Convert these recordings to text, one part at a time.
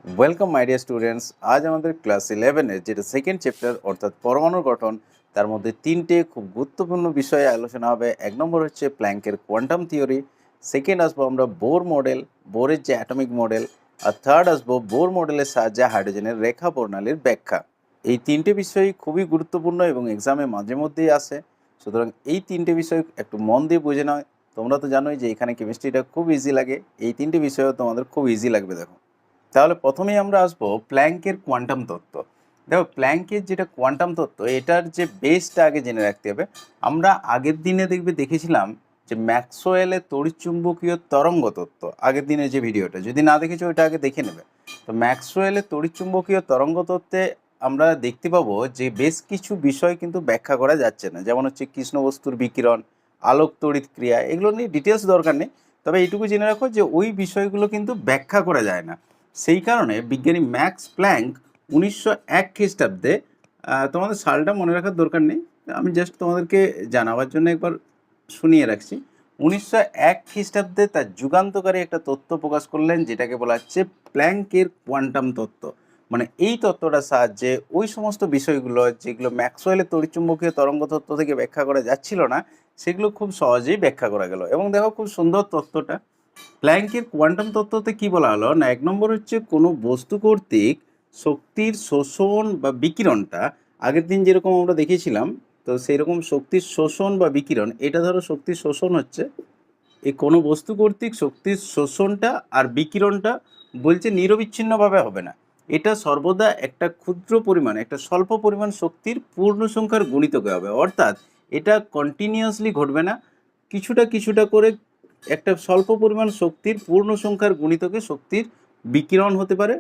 Welcome my dear students. আজ আমাদের class 11-এর যেটা সেকেন্ড চ্যাপ্টার অর্থাৎ পরমাণুর গঠন, তার মধ্যে তিনটে খুব গুরুত্বপূর্ণ বিষয়ে আলোচনা হবে। এক নম্বর হচ্ছে প্ল্যাঙ্কের কোয়ান্টাম থিওরি, সেকেন্ড আসবো আমরা বোর মডেল, বোরের যে অ্যাটমিক মডেল, আর থার্ড আসবো বোর মডেলের সাহায্যে হাইড্রোজেনের রেখা প্রণালীর ব্যাখ্যা। এই তিনটে বিষয় খুবই গুরুত্বপূর্ণ এবং এক্সামে মাঝে মধ্যেই আসে, সুতরাং এই তিনটে বিষয় একটু মন দিয়ে বুঝে নাও। তোমরা তো জানোই যে এখানে কেমিস্ট্রিটা খুব ইজি লাগে, এই তিনটে বিষয়ও তোমাদের খুব ইজি লাগবে। দেখো, তাহলে প্রথমেই আমরা আসবো প্ল্যাঙ্কের কোয়ান্টাম তত্ত্ব। দেখো, প্ল্যাঙ্কের যেটা কোয়ান্টাম তত্ত্ব, এটার যে বেসটা আগে জেনে রাখতে হবে। আমরা আগের দিনে দেখেছিলাম যে ম্যাক্সওয়েলের তড়িৎচুম্বকীয় তরঙ্গ তত্ত্ব, আগের দিনের যে ভিডিওটা যদি না দেখেছো ওইটা আগে দেখে নেবে। তো ম্যাক্সওয়েলের তড়িৎচুম্বকীয় তরঙ্গ তত্ত্বে আমরা দেখতে পাবো যে বেশ কিছু বিষয় কিন্তু ব্যাখ্যা করা যাচ্ছে না, যেমন হচ্ছে কৃষ্ণবস্তুর বিকিরণ, আলোক তড়িৎ ক্রিয়া, এগুলো নিয়ে ডিটেলস দরকার নেই। তবে এইটুকু জেনে রাখো যে ওই বিষয়গুলো কিন্তু ব্যাখ্যা করা যায় না। সেই কারণে বিজ্ঞানী ম্যাক্স প্ল্যাঙ্ক 1901 খ্রিস্টাব্দে, তোমাদের সালটা মনে রাখার দরকার নেই, আমি জাস্ট তোমাদেরকে জানাবার জন্য একবার শুনিয়ে রাখছি। 1901 খ্রিস্টাব্দে তার যুগান্তকারী একটা তত্ত্ব প্রকাশ করলেন, যেটাকে বলা হচ্ছে প্ল্যাঙ্কের কোয়ান্টাম তত্ত্ব। মানে এই তত্ত্বটার সাহায্যে ওই সমস্ত বিষয়গুলো যেগুলো ম্যাক্সওয়েলের তড়িৎচুম্বকীয় তরঙ্গ তত্ত্ব থেকে ব্যাখ্যা করা যাচ্ছিল না, সেগুলো খুব সহজেই ব্যাখ্যা করা গেল। এবং দেখো, খুব সুন্দর তত্ত্বটা। প্ল্যাঙ্কের কোয়ান্টাম তত্ত্বতে কি বলা হলো না, এক নম্বর হচ্ছে কোনো বস্তু কর্তৃক শক্তির শোষণ বা বিকিরণটা, আগের দিন যেরকম আমরা দেখেছিলাম, তো সেই রকম শক্তির শোষণ বা বিকিরণ, এটা ধরো শক্তির শোষণ হচ্ছে, এই কোনো বস্তু কর্তৃক শক্তির শোষণটা আর বিকিরণটা বলছে নিরবিচ্ছিন্নভাবে হবে না, এটা সর্বদা একটা ক্ষুদ্র পরিমাণ, একটা স্বল্প পরিমাণ শক্তির পূর্ণ সংখ্যার গুণিতকে হবে। অর্থাৎ এটা কন্টিনিউয়াসলি ঘটবে না, কিছুটা কিছুটা করে একটা স্বল্প পরিমাণ শক্তির পূর্ণ সংখ্যার গুণিতকে শক্তির বিকিরণ হতে পারে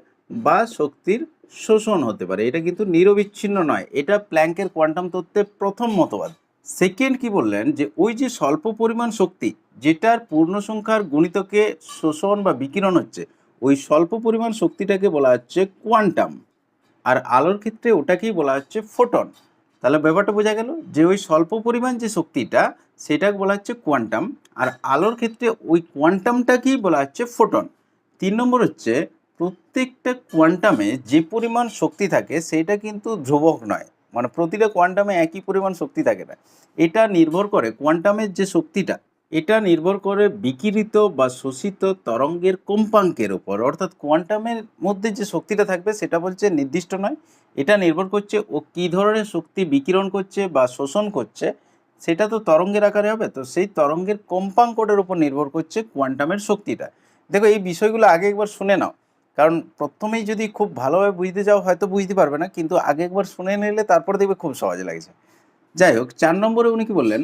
বা শক্তির শোষণ হতে পারে, এটা কিন্তু নিরবিচ্ছিন্ন নয়। এটা প্ল্যাঙ্কের কোয়ান্টাম তত্ত্বের প্রথম মতবাদ। সেকেন্ড কি বললেন, যে ওই যে স্বল্প পরিমাণ শক্তি যেটার পূর্ণ সংখ্যার গুণিতকে শোষণ বা বিকিরণ হচ্ছে, ওই স্বল্প পরিমাণ শক্তিটাকে বলা হচ্ছে কোয়ান্টাম। আর আলোর ক্ষেত্রে ওটাকেই বলা হচ্ছে ফোটন। তাহলে ব্যাপারটা বোঝা গেল যে ওই স্বল্প পরিমাণ যে শক্তিটা, সেটাকে বলা হচ্ছে কোয়ান্টাম, আর আলোর ক্ষেত্রে ওই কোয়ান্টামটাকেই বলা হচ্ছে ফোটন। 3 নম্বর হচ্ছে প্রত্যেকটা কোয়ান্টামে যে পরিমাণ শক্তি থাকে সেটা কিন্তু ধ্রুবক নয়, মানে প্রতিটা কোয়ান্টামে একই পরিমাণ শক্তি থাকে না। এটা নির্ভর করে কোয়ান্টামের যে শক্তিটা, এটা নির্ভর করে বিকিরিত বা শোষিত তরঙ্গের কম্পাঙ্কের উপর। অর্থাৎ কোয়ান্টামের মধ্যে যে শক্তিটা থাকবে সেটা বলছে নির্দিষ্ট নয়, এটা নির্ভর করছে ও কী ধরনের শক্তি বিকিরণ করছে বা শোষণ করছে, সেটা তো তরঙ্গের আকারে হবে, তো সেই তরঙ্গের কম্পাঙ্কটার উপর নির্ভর করছে কোয়ান্টামের শক্তিটা। দেখো, এই বিষয়গুলো আগে একবার শুনে নাও, কারণ প্রথমেই যদি খুব ভালোভাবে বুঝতে যাও হয়তো বুঝতে পারবে না, কিন্তু আগে একবার শুনে নিলে তারপর দেখবে খুব সহজ লাগছে। যাই হোক, 4 নম্বরে উনি কি বললেন,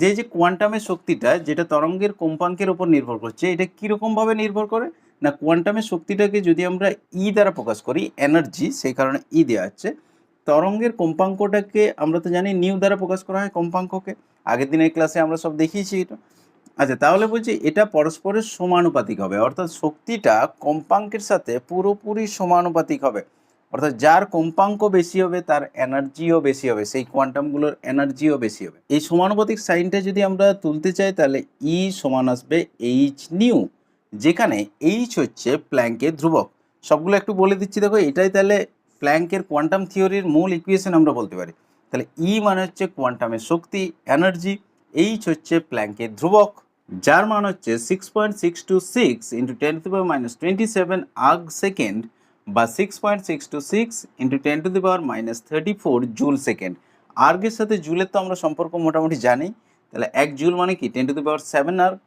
যে যে কোয়ান্টামের শক্তিটা যেটা তরঙ্গের কম্পাঙ্কের উপর নির্ভর করছে, এটা কীরকমভাবে নির্ভর করে না, কোয়ান্টামের শক্তিটাকে যদি আমরা দ্বারা প্রকাশ করি, এনার্জি, সেই কারণে দেওয়া হচ্ছে। তরঙ্গের কম্পাঙ্কটাকে আমরা তো জানি দ্বারা প্রকাশ করা হয় কম্পাঙ্ককে, আগের দিনের ক্লাসে আমরা সব দেখিয়েছি এটা। আচ্ছা, তাহলে বলছি এটা পরস্পরের সমানুপাতিক হবে, অর্থাৎ শক্তিটা কম্পাঙ্কের সাথে পুরোপুরি সমানুপাতিক হবে। অর্থাৎ যার কম্পাঙ্ক বেশি হবে তার এনার্জিও বেশি হবে, সেই কোয়ান্টামগুলোর এনার্জিও বেশি হবে। এই সমানুপাতিক সাইনটা যদি আমরা তুলতে চাই, তাহলে সমান আসবে h², যেখানে h হচ্ছে প্ল্যাঙ্কের ধ্রুবক। সবগুলো একটু বলে দিচ্ছি, দেখো এটাই তাহলে প্ল্যাঙ্কের কোয়ান্টাম থিওরির মূল ইকুয়েশন আমরা বলতে পারি। তাহলে মানে হচ্ছে কোয়ান্টামের শক্তি, এনার্জি, h হচ্ছে প্ল্যাঙ্কের ধ্রুবক, যার মান হচ্ছে 6.626 ইন্টু 10⁻27 আগ সেকেন্ড বা 6.626 ইন্টু 10⁻34 জুল সেকেন্ড। আর্গের সাথে জুলের তো আমরা সম্পর্ক মোটামুটি জানি, তাহলে 1 জুল মানে কি 10⁻7 আর্গ,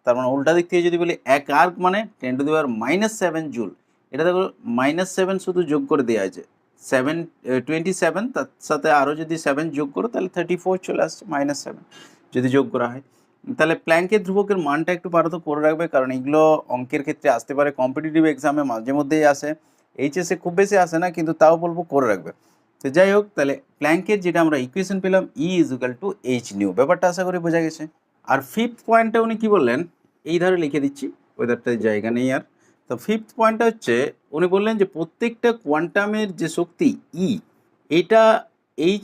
তার মানে উল্টা দিক থেকে যদি বলি 1 আর্গ মানে 10⁻7 জুল। এটা দেখো -7 শুধু যোগ করে দেওয়া আছে, 27, তার সাথে আরও যদি 7 যোগ করো তাহলে 34 চলে আসছে, -7 যদি যোগ করা হয়। তাহলে প্ল্যাঙ্কের ধ্রুবকের মানটা একটু পারত করে রাখবে, কারণ এগুলো অঙ্কের ক্ষেত্রে আসতে পারে, কম্পিটিটিভ এক্সামে মাঝে মধ্যেই আসে, এইচএসে খুব বেশি আসে না, কিন্তু তাও বলবো করে রাখবে। তো যাই হোক, তাহলে প্ল্যাঙ্কের যেটা আমরা ইকুয়েশন পেলাম, E=h², ব্যাপারটা আশা করি বোঝা গেছে। আর ফিফথ পয়েন্টটা উনি কি বললেন, এই ধারে লিখে দিচ্ছি, ওয়েদারটার জায়গা নেই আর। তো ফিফথ পয়েন্টটা হচ্ছে উনি বললেন যে প্রত্যেকটা কোয়ান্টামের যে শক্তি এটা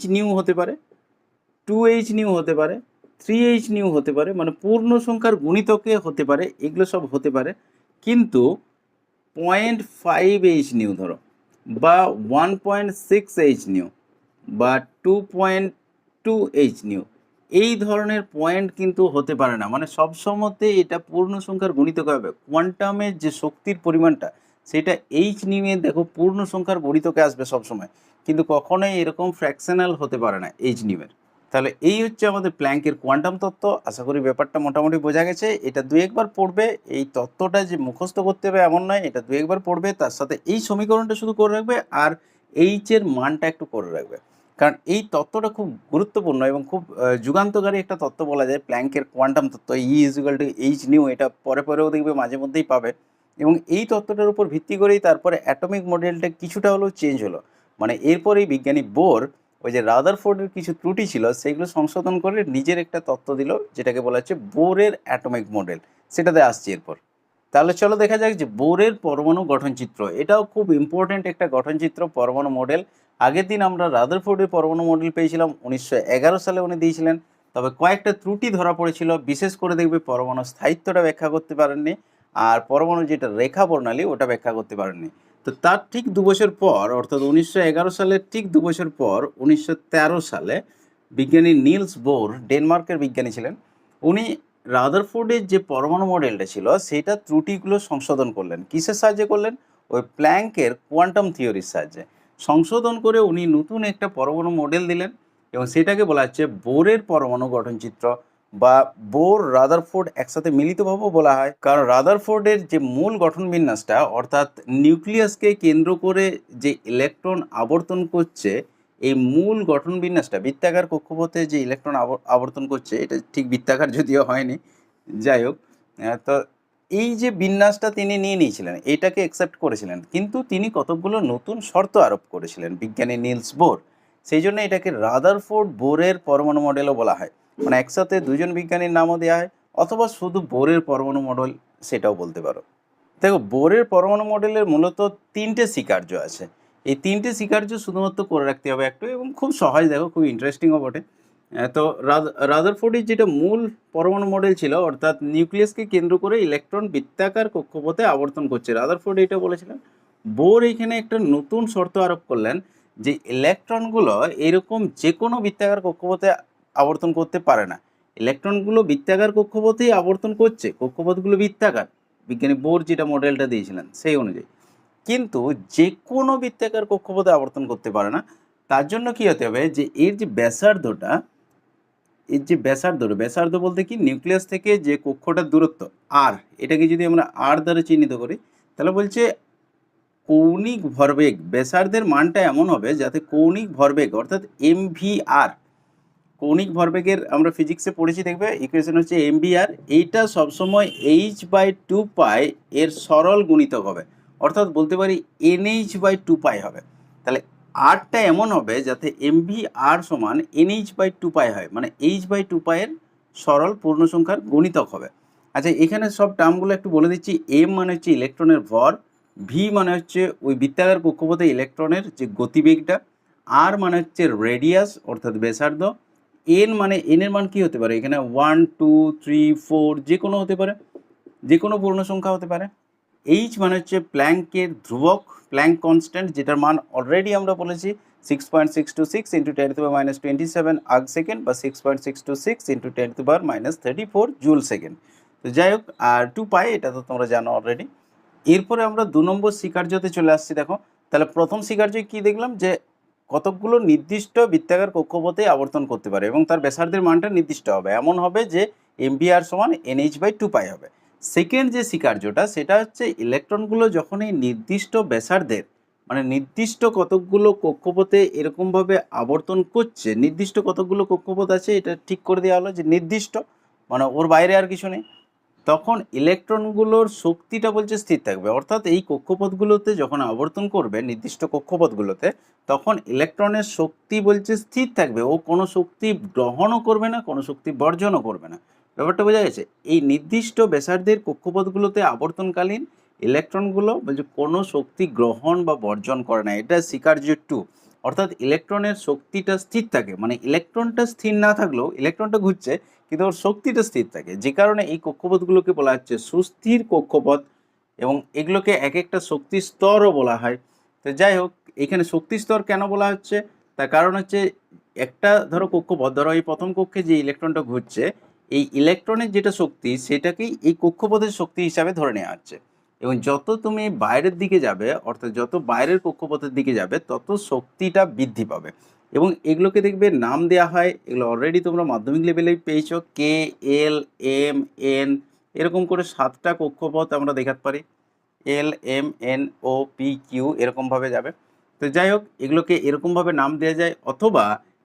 h² হতে পারে, 2h² হতে পারে, 3h² হতে পারে, মানে পূর্ণ সংখ্যার গুণিতকে হতে পারে, এগুলো সব হতে পারে। কিন্তু 0.5 নিউ ধরো, বা 1.6 নিউ, বা 2.2 নিউ, এই ধরনের পয়েন্ট কিন্তু হতে পারে না। মানে সবসময়তে এটা পূর্ণ সংখ্যার গুণিতক হবে। কোয়ান্টামের যে শক্তির পরিমাণটা সেটা এইচ নিউয়ে দেখো পূর্ণ সংখ্যার গুণিতকে আসবে সবসময়, কিন্তু কখনোই এরকম ফ্র্যাকশনাল হতে পারে না এইচ নিউয়ের। তাহলে এই হচ্ছে আমাদের প্ল্যাঙ্কের কোয়ান্টাম তত্ত্ব। আশা করি ব্যাপারটা মোটামুটি বোঝা গেছে। এটা দু একবার পড়বে, এই তত্ত্বটা যে মুখস্থ করতে হবে এমন নয়, এটা দু একবার পড়বে, তার সাথে এই সমীকরণটা শুধু করে রাখবে আর এইচের মানটা একটু করে রাখবে, কারণ এই তত্ত্বটা খুব গুরুত্বপূর্ণ এবং খুব যুগান্তকারী একটা তত্ত্ব বলা যায়, প্ল্যাঙ্কের কোয়ান্টাম তত্ত্ব। E is equal to H nu, এটা পরে পরেও দেখবে মাঝে মধ্যেই পাবে। এবং এই তত্ত্বটার উপর ভিত্তি করেই তারপরে অ্যাটমিক মডেলটা কিছুটা হলেও চেঞ্জ হলো। মানে এরপরেই বিজ্ঞানী বোর ওই যে রাদারফোর্ডের কিছু ত্রুটি ছিল সেগুলো সংশোধন করে নিজের একটা তত্ত্ব দিল, যেটাকে বলা হচ্ছে বোরের অ্যাটমিক মডেল। সেটাতে আসছি এরপর। তাহলে চলো দেখা যাক যে বোরের পরমাণু গঠনচিত্র। এটাও খুব ইম্পর্ট্যান্ট একটা গঠনচিত্র, পরমাণু মডেল। আগের দিন আমরা রাদারফোর্ডের পরমাণু মডেল পেয়েছিলাম, 1911 সালে উনি দিয়েছিলেন। তবে কয়েকটা ত্রুটি ধরা পড়েছিল, বিশেষ করে দেখবে পরমাণু স্থায়িত্বটা ব্যাখ্যা করতে পারেননি, আর পরমাণু যেটা রেখা বর্ণালী ওটা ব্যাখ্যা করতে পারেননি। তো তার ঠিক 2 বছর পর, অর্থাৎ 1911 সালের ঠিক 2 বছর পর 1913 সালে বিজ্ঞানী নিলস বোর, ডেনমার্কের বিজ্ঞানী ছিলেন, উনি রাদারফোর্ডের যে পরমাণু মডেলটা ছিল সেটা ত্রুটিগুলো সংশোধন করলেন। কিসের সাহায্যে করলেন? ওই প্ল্যাঙ্কের কোয়ান্টাম থিওরির সাহায্যে সংশোধন করে উনি নতুন একটা পরমাণু মডেল দিলেন, এবং সেটাকে বলা হচ্ছে বোরের পরমাণু গঠনচিত্র, বা বোর রাদারফোর্ড একসাথে মিলিতভাবেও বলা হয়। কারণ রাদারফোর্ডের যে মূল গঠন বিন্যাসটা, অর্থাৎ নিউক্লিয়াসকে কেন্দ্র করে যে ইলেকট্রন আবর্তন করছে, এই মূল গঠন বিন্যাসটা বৃত্তাকার কক্ষপথে যে ইলেকট্রন আবর্তন করছে, এটা ঠিক বৃত্তাকার যদিও হয়নি, যাই হোক, তো এই যে বিন্যাসটা তিনি নিয়ে নিয়েছিলেন, এটাকে অ্যাকসেপ্ট করেছিলেন, কিন্তু তিনি কতকগুলো নতুন শর্ত আরোপ করেছিলেন বিজ্ঞানী নিলস বোর। সেই জন্য এটাকে রাদারফোর্ড বোরের পরমাণু মডেলও বলা হয়। মানে একসাথে দুজন বিজ্ঞানীর নামও দেওয়া হয়, অথবা শুধু বোরের পরমাণু মডেল সেটাও বলতে পারো। দেখো, বোরের পরমাণু মডেলের মূলত 3টে স্বীকার্য আছে। এই 3টে স্বীকার্য শুধুমাত্র করে রাখতে হবে একটু, এবং খুব সহজ, দেখো খুব ইন্টারেস্টিংও বটে। তো রাদারফোর্ডের যেটা মূল পরমাণু মডেল ছিল, অর্থাৎ নিউক্লিয়াসকে কেন্দ্র করে ইলেকট্রন বৃত্তাকার কক্ষপথে আবর্তন করছে, রাদারফোর্ড এটা বলেছিলেন। বোর এখানে একটা নতুন শর্ত আরোপ করলেন যে ইলেকট্রনগুলো এরকম যে কোনো বৃত্তাকার কক্ষপথে আবর্তন করতে পারে না। ইলেকট্রনগুলো বৃত্তাকার কক্ষপথেই আবর্তন করছে, কক্ষপথগুলো বৃত্তাকার, বিজ্ঞানী বোর যেটা মডেলটা দিয়েছিলেন সেই অনুযায়ী, কিন্তু যে কোনো বৃত্তাকার কক্ষপথে আবর্তন করতে পারে না। তার জন্য কী হতে হবে, যে এর যে ব্যাসার্ধটা, এর যে ব্যাসার্ধ বলতে কি, নিউক্লিয়াস থেকে যে কক্ষটার দূরত্ব আর, এটাকে যদি আমরা আর দ্বারা চিহ্নিত করি, তাহলে বলছে কৌণিক ভরবেগ, ব্যাসার্ধের মানটা এমন হবে যাতে কৌণিক ভরবেগ, অর্থাৎ MVR, কৌণিক ভরবেগের আমরা ফিজিক্সে পড়েছি, দেখবে ইকুয়েশন হচ্ছে MVR, এইটা সবসময় h/2π এর সরল গুণিতক হবে, অর্থাৎ বলতে পারি NH/2π হবে। তাহলে আরটা এমন হবে যাতে MVR সমান NH/2π হয়, মানে h/2π এর সরল পূর্ণ সংখ্যার গুণিতক হবে। আচ্ছা, এখানে সব টার্মগুলো একটু বলে দিচ্ছি। M মানে হচ্ছে ইলেকট্রনের ভর, V মানে হচ্ছে ওই বৃত্তাকার কক্ষপথে ইলেকট্রনের যে গতিবেগটা, R মানে হচ্ছে রেডিয়াস অর্থাৎ ব্যাসার্ধ, এন মানে এনের মান কি হতে পারে, এখানে 1 2 3 4 যে কোনো হতে পারে, যে কোনো পূর্ণ সংখ্যা হতে পারে। এইচ মানে হচ্ছে প্ল্যাঙ্কের ধ্রুবক, প্ল্যাঙ্ক কনস্ট্যান্ট, যেটার মান অলরেডি আমরা বলেছি 6.626 ইন্টু 10⁻27 আগ সেকেন্ড, বা 6.626 ইন্টু 10⁻34 জুল সেকেন্ড। তো যাই হোক, আর 2π এটা তো তোমরা জানো অলরেডি। এরপরে আমরা 2 নম্বর স্বীকার্যতে চলে আসছি। দেখো, তাহলে প্রথম স্বীকার্য কি দেখলাম, যে কতকগুলো নির্দিষ্ট বৃত্তাকার কক্ষপথে আবর্তন করতে পারে এবং তার ব্যাসার্ধের মানটা নির্দিষ্ট হবে, এমন হবে যে MVR সমান NH/2π হবে। সেকেন্ড যে স্বীকার্যটা, সেটা হচ্ছে ইলেকট্রনগুলো যখন এই নির্দিষ্ট ব্যাসার্ধের, মানে নির্দিষ্ট কতকগুলো কক্ষপথে এরকমভাবে আবর্তন করছে, নির্দিষ্ট কতকগুলো কক্ষপথ আছে এটা ঠিক করে দেওয়া হলো যে নির্দিষ্ট, মানে ওর বাইরে আর কিছু নেই, তখন ইলেকট্রনগুলোর শক্তিটা বলছে স্থির থাকবে। অর্থাৎ এই কক্ষপথগুলোতে যখন আবর্তন করবে নির্দিষ্ট কক্ষপথগুলোতে, তখন ইলেকট্রনের শক্তি বলছে স্থির থাকবে, ও কোনো শক্তি গ্রহণও করবে না, কোনো শক্তি বর্জনও করবে না। ব্যাপারটা বোঝা গেছে? এই নির্দিষ্ট ব্যাসার্ধের কক্ষপথগুলোতে আবর্তনকালীন ইলেকট্রনগুলো বলছে কোনো শক্তি গ্রহণ বা বর্জন করে না, এটা স্বীকার্য 2। অর্থাৎ ইলেকট্রনের শক্তিটা স্থির থাকে, মানে ইলেকট্রনটা স্থির না থাকলেও ইলেকট্রনটা ঘুরছে কিন্তু ওর শক্তিটা স্থির থাকে, যে কারণে এই কক্ষপথগুলোকে বলা হচ্ছে সুস্থির কক্ষপথ, এবং এগুলোকে এক একটা শক্তি স্তরও বলা হয়। তো যাই হোক, এখানে শক্তি স্তর কেন বলা হচ্ছে, তার কারণ হচ্ছে একটা ধরো কক্ষপথ, ধরো এই প্রথম কক্ষে যে ইলেকট্রনটা ঘুরছে, এই ইলেকট্রনের যেটা শক্তি সেটাকেই এই কক্ষপথের শক্তি হিসাবে ধরে নেওয়া হচ্ছে। এবং যত তুমি বাইরের দিকে যাবে, অর্থাৎ যত বাইরের কক্ষপথের দিকে যাবে, তত শক্তিটা বৃদ্ধি পাবে। এবং এগুলোকে দেখবে নাম দেওয়া হয়, এগুলো অলরেডি তোমরা মাধ্যমিক লেভেলেই পেয়েছো, কে, এল, এম, এন, এরকম করে 7টা কক্ষপথ আমরা দেখাতে পারি। এল, এম, এন, ও, পি, কিউ এরকমভাবে যাবে। তো যাই হোক, এগুলোকে এরকমভাবে নাম দেওয়া যায়, অথবা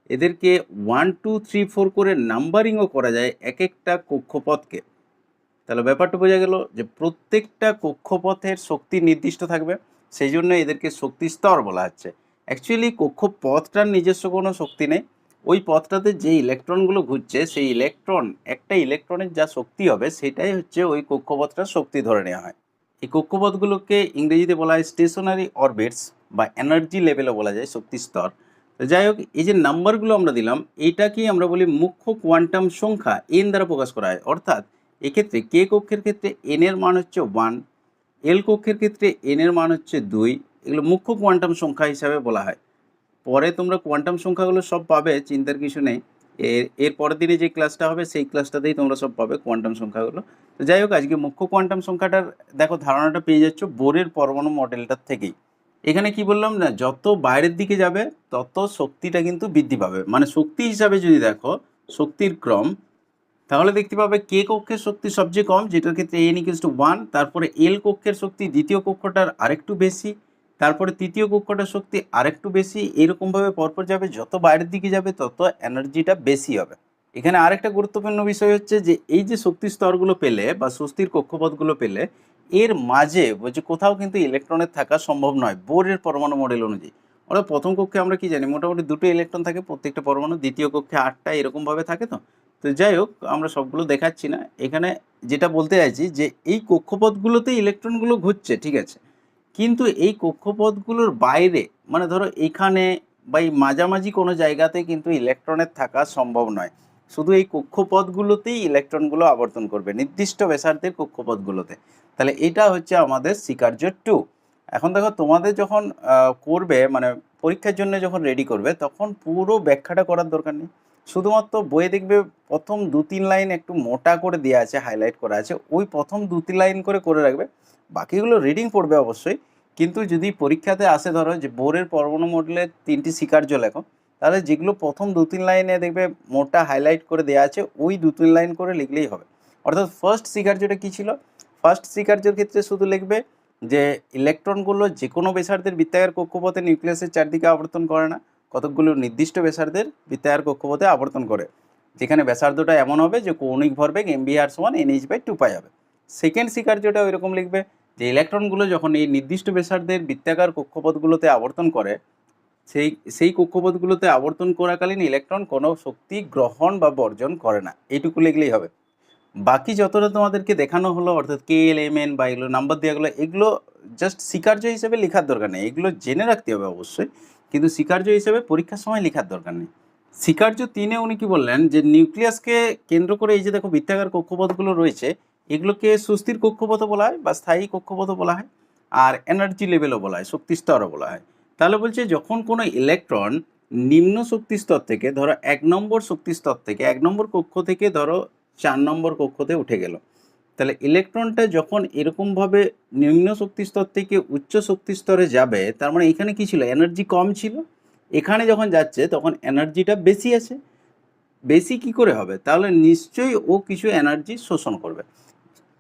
এদেরকে 1, 2, 3, 4 করে নাম্বারিংও করা যায় এক একটা কক্ষপথকে। তাহলে ব্যাপারটা বোঝা গেল যে প্রত্যেকটা কক্ষপথের শক্তি নির্দিষ্ট থাকবে, সেই জন্য এদেরকে শক্তি স্তর বলা হচ্ছে। অ্যাকচুয়ালি কক্ষপথটার নিজস্ব কোনো শক্তি নেই, ওই পথটাতে যে ইলেকট্রনগুলো ঘুরছে সেই একটা ইলেকট্রনের যা শক্তি হবে সেটাই হচ্ছে ওই কক্ষপথটার শক্তি ধরে নেওয়া হয়। এই কক্ষপথগুলোকে ইংরেজিতে বলা হয় স্টেশনারি অরবিটস বা এনার্জি লেভেলও বলা যায়, শক্তি স্তর। তো যাই হোক, এই যে নাম্বারগুলো আমরা দিলাম, এইটাকেই আমরা বলি মুখ্য কোয়ান্টাম সংখ্যা, এন দ্বারা প্রকাশ করা হয়। অর্থাৎ এক্ষেত্রে কে কক্ষের ক্ষেত্রে এন এর মান হচ্ছে 1, এল কক্ষের ক্ষেত্রে এন এর মান হচ্ছে 2। এগুলো মুখ্য কোয়ান্টাম সংখ্যা হিসাবে বলা হয়। পরে তোমরা কোয়ান্টাম সংখ্যাগুলো সব পাবে, চিন্তার কিছু নেই। এর পরের দিনে যে ক্লাসটা হবে সেই ক্লাসটাতেই তোমরা সব পাবে কোয়ান্টাম সংখ্যাগুলো। তো যাই হোক, আজকে মুখ্য কোয়ান্টাম সংখ্যাটার দেখো ধারণাটা পেয়ে যাচ্ছ বোরের পরমাণু মডেলটার থেকেই। এখানে কি বললাম না, যত বাইরের দিকে যাবে তত শক্তিটা কিন্তু বৃদ্ধি পাবে। মানে শক্তি হিসাবে যদি দেখো শক্তির ক্রম, তাহলে দেখতে পাবে কে কক্ষের শক্তি সবচেয়ে কম, যেটার ক্ষেত্রে এন ইকুয়ালস টু 1। তারপরে এল কক্ষের শক্তি দ্বিতীয় কক্ষটার আরেকটু বেশি, তারপরে তৃতীয় কক্ষটার শক্তি আরেকটু বেশি, এরকমভাবে পরপর যাবে। যত বাইরের দিকে যাবে তত এনার্জিটা বেশি হবে। এখানে আরেকটা গুরুত্বপূর্ণ বিষয় হচ্ছে যে এই যে শক্তি স্তরগুলো পেলে বা স্বস্তির কক্ষপথগুলো পেলে, এর মাঝে বলছে কোথাও কিন্তু ইলেকট্রনের থাকা সম্ভব নয় বোরের পরমাণু মডেল অনুযায়ী। অর্থাৎ প্রথম কক্ষে আমরা কি জানি, মোটামুটি 2টো ইলেকট্রন থাকে প্রত্যেকটা পরমাণু, দ্বিতীয় কক্ষে 8টা, এরকমভাবে থাকে। তো তো যাই হোক, আমরা সবগুলো দেখাচ্ছি না। এখানে যেটা বলতে চাইছি যে এই কক্ষপথগুলোতে ইলেকট্রনগুলো ঘুরছে, ঠিক আছে, কিন্তু এই কক্ষপথগুলোর বাইরে, মানে ধরো এখানে বা এই মাঝামাঝি কোনো জায়গাতে কিন্তু ইলেকট্রনের থাকা সম্ভব নয়। শুধু এই কক্ষপথগুলোতেই ইলেকট্রনগুলো আবর্তন করবে, নির্দিষ্ট ব্যাসার্ধের কক্ষপথগুলোতে। তাহলে এটা হচ্ছে আমাদের স্বীকার্য 2। এখন দেখো, তোমাদের যখন করবে, মানে পরীক্ষার জন্য যখন রেডি করবে, তখন পুরো ব্যাখ্যাটা করার দরকার নেই। শুধুমাত্র বইয়ে দেখবে প্রথম 2-3 লাইন একটু মোটা করে দেওয়া আছে, হাইলাইট করা আছে, ওই প্রথম 2-3 লাইন করে রাখবে। বাকিগুলো রিডিং পড়বে অবশ্যই। কিন্তু যদি পরীক্ষাতে আসে ধরো যে বোরের পরমাণু মডেলের 3টি স্বীকার্য লেখো, তাহলে যেগুলো প্রথম 2-3 লাইনে দেখবে মোটা হাইলাইট করে দেওয়া আছে, ওই 2-3 লাইন করে লিখলেই হবে। অর্থাৎ ফার্স্ট স্বীকার্যটা কী ছিল, ফার্স্ট স্বীকার্যের ক্ষেত্রে শুধু লিখবে যে ইলেকট্রনগুলো যে কোনো ব্যাসার্ধের বৃত্তাকার কক্ষপথে নিউক্লিয়াসের চারদিকে আবর্তন করে না, কতকগুলো নির্দিষ্ট ব্যাসার্ধের বৃত্তাকার কক্ষপথে আবর্তন করে, যেখানে ব্যাসার্ধটা এমন হবে যে কৌণিক ভরবেগ mvr সমান nh/2π হবে। সেকেন্ড স্বীকার্যটা ওইরকম লিখবে যে ইলেকট্রনগুলো যখন এই নির্দিষ্ট ব্যাসার্ধের বৃত্তাকার কক্ষপথগুলোতে আবর্তন করে, সেই কক্ষপথগুলোতে আবর্তন করাকালীন ইলেকট্রন কোনো শক্তি গ্রহণ বা বর্জন করে না, এইটুকু লিখলেই হবে। বাকি যতটা তোমাদেরকে দেখানো হলো, অর্থাৎ কে, এল, এম, এন বা এগুলো নাম্বার দেওয়া গেলো, এগুলো জাস্ট স্বীকার্য হিসেবে লেখার দরকার নেই, এগুলো জেনে রাখতে হবে অবশ্যই, কিন্তু স্বীকার্য হিসেবে পরীক্ষার সময় লেখার দরকার নেই। স্বীকার্য 3-এ উনি কি বললেন যে নিউক্লিয়াসকে কেন্দ্র করে এই যে দেখো বৃত্তাকার কক্ষপথগুলো রয়েছে, এগুলোকে সুস্থির কক্ষপথও বলা হয় বা স্থায়ী কক্ষপথও বলা হয়, আর এনার্জি লেভেলও বলা হয়, শক্তি স্তরও বলা হয়। তাহলে বলছে যখন কোনো ইলেকট্রন নিম্ন শক্তি স্তর থেকে, ধরো 1 নম্বর শক্তি স্তর থেকে, 1 নম্বর কক্ষ থেকে ধরো 4 নম্বর কক্ষতে উঠে গেল, তাহলে ইলেকট্রনটা যখন এরকমভাবে নিম্ন শক্তি স্তর থেকে উচ্চ শক্তি স্তরে যাবে, তার মানে এখানে কি ছিল, এনার্জি কম ছিল। এখানে যখন যাচ্ছে তখন এনার্জিটা বেশি আছে। বেশি কি করে হবে, তাহলে নিশ্চয়ই ও কিছু এনার্জি শোষণ করবে।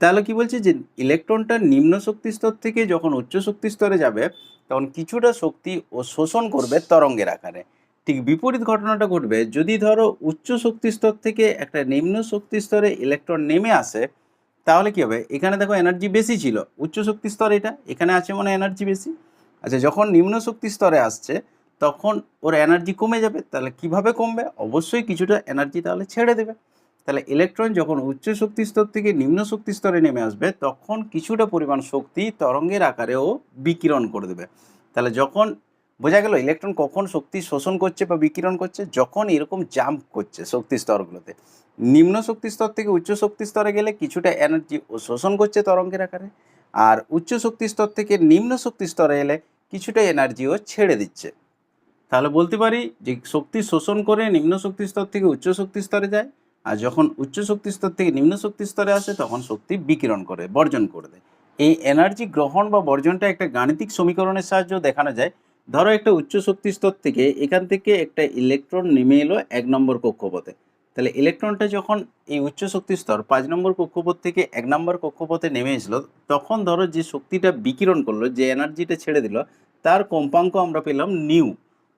তাহলে কি বলছে যে ইলেকট্রনটা নিম্ন শক্তি স্তর থেকে যখন উচ্চ শক্তি স্তরে যাবে, তখন কিছুটা শক্তি ও শোষণ করবে তরঙ্গের আকারে। ঠিক বিপরীত ঘটনাটা ঘটবে যদি ধরো উচ্চ শক্তি স্তর থেকে একটা নিম্ন শক্তি স্তরে ইলেকট্রন নেমে আসে, তাহলে কি হবে, এখানে দেখো এনার্জি বেশি ছিল, উচ্চ শক্তি স্তর এটা, এখানে আছে মানে এনার্জি বেশি। আচ্ছা, যখন নিম্ন শক্তি স্তরে আসছে তখন ওর এনার্জি কমে যাবে। তাহলে কিভাবে কমবে, অবশ্যই কিছুটা এনার্জি তাহলে ছেড়ে দেবে। তাহলে ইলেকট্রন যখন উচ্চ শক্তি স্তর থেকে নিম্ন শক্তি স্তরে নেমে আসবে, তখন কিছুটা পরিমাণ শক্তি তরঙ্গের আকারেও বিকিরণ করে দেবে। তাহলে যখন বোঝা গেল ইলেকট্রন কখন শক্তি শোষণ করছে বা বিকিরণ করছে, যখন এরকম জাম্প করছে শক্তি স্তরগুলোতে, নিম্ন শক্তি স্তর থেকে উচ্চ শক্তি স্তরে গেলে কিছুটা এনার্জি ও শোষণ করছে তরঙ্গের আকারে, আর উচ্চ শক্তি স্তর থেকে নিম্ন শক্তি স্তরে এলে কিছুটা এনার্জিও ছেড়ে দিচ্ছে। তাহলে বলতে পারি যে শক্তি শোষণ করে নিম্ন শক্তি স্তর থেকে উচ্চ শক্তি স্তরে যায়, আর যখন উচ্চ শক্তি স্তর থেকে নিম্ন শক্তি স্তরে আসে তখন শক্তি বিকিরণ করে, বর্জন করে দেয়। এই এনার্জি গ্রহণ বা বর্জনটা একটা গাণিতিক সমীকরণের সাহায্যে দেখানো যায়। ধরো একটা উচ্চ শক্তি স্তর থেকে এখান থেকে একটা ইলেকট্রন নেমে এলো 1 নম্বর কক্ষপথে। তাহলে ইলেকট্রনটা যখন এই উচ্চ শক্তি স্তর 5 নম্বর কক্ষপথ থেকে 1 নম্বর কক্ষপথে নেমে এসলো, তখন ধরো যে শক্তিটা বিকিরণ করলো, যে এনার্জিটা ছেড়ে দিল, তার কম্পাঙ্ক আমরা পেলাম নিউ,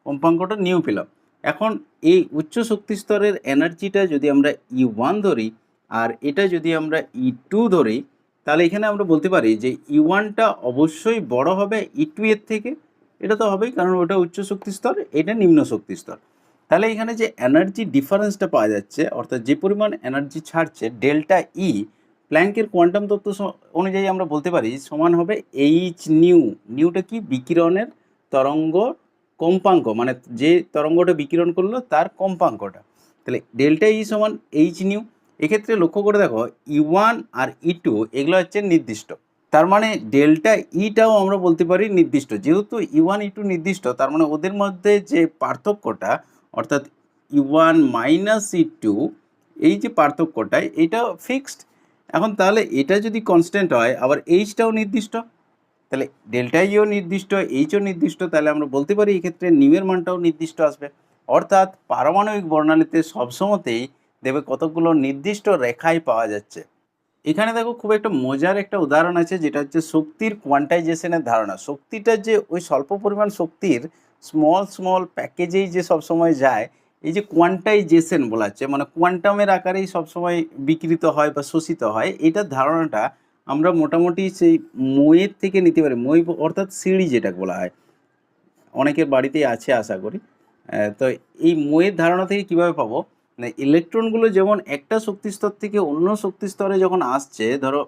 কম্পাঙ্কটা নিউ পেলাম। এখন এই উচ্চ শক্তি স্তরের এনার্জিটা যদি আমরা E1 ধরি আর এটা যদি আমরা E2 ধরি, তাহলে এখানে আমরা বলতে পারি যে E1টা অবশ্যই বড় হবে E2 এর থেকে। এটা তো হবেই, কারণ ওটা উচ্চ শক্তি স্তর, এটা নিম্ন শক্তি স্তর। তাহলে এখানে যে এনার্জি ডিফারেন্সটা পাওয়া যাচ্ছে, অর্থাৎ যে পরিমাণ এনার্জি ছাড়ছে ডেল্টা ই, প্ল্যাঙ্কের কোয়ান্টাম তত্ত্ব অনুযায়ী আমরা বলতে পারি সমান হবে এইচ নিউ। নিউটা কি? বিকিরণের তরঙ্গ কম্পাঙ্ক, মানে যে তরঙ্গটা বিকিরণ করলো তার কম্পাঙ্কটা। তাহলে ডেল্টা ই সমান এইচ নিউ। এক্ষেত্রে লক্ষ্য করে দেখো E1 আর E2 এগুলো হচ্ছে নির্দিষ্ট, তার মানে ডেল্টা ইটাও আমরা বলতে পারি নির্দিষ্ট। যেহেতু E1 E2 নির্দিষ্ট, তার মানে ওদের মধ্যে যে পার্থক্যটা, অর্থাৎ E1 মাইনাস E2, এই যে পার্থক্যটা এটা ফিক্সড। এখন তাহলে এটা যদি কনস্ট্যান্ট হয়, আবার এইচটাও নির্দিষ্ট, তাহলে ডেল্টা ইও নির্দিষ্ট, এইচও নির্দিষ্ট, তাহলে আমরা বলতে পারি এক্ষেত্রে নিউয়ের মানটাও নির্দিষ্ট আসবে। অর্থাৎ পারমাণবিক বর্ণালীতে সবসময়তেই দেখবে কতগুলো নির্দিষ্ট রেখাই পাওয়া যাচ্ছে। এখানে দেখো খুব একটা মজার একটা উদাহরণ আছে, যেটা হচ্ছে শক্তির কোয়ান্টাইজেশনের ধারণা। শক্তিটা যে ওই স্বল্প পরিমাণ শক্তির স্মল স্মল প্যাকেজেই যে সবসময় যায়, এই যে কোয়ান্টাইজেশন বলা হচ্ছে, মানে কোয়ান্টামের আকারেই সবসময় বিকৃত হয় বা শোষিত হয়, এটার ধারণাটা আমরা মোটামুটি সেই মইয়ের থেকে নিতে পারি। মই অর্থাৎ সিঁড়ি যেটা বলা হয়, অনেকের বাড়িতেই আছে আশা করি। তো এই মইয়ের ধারণা থেকে কিভাবে পাবো, মানে ইলেকট্রনগুলো যেমন একটা শক্তি স্তর থেকে অন্য শক্তি স্তরে যখন আসছে, ধরো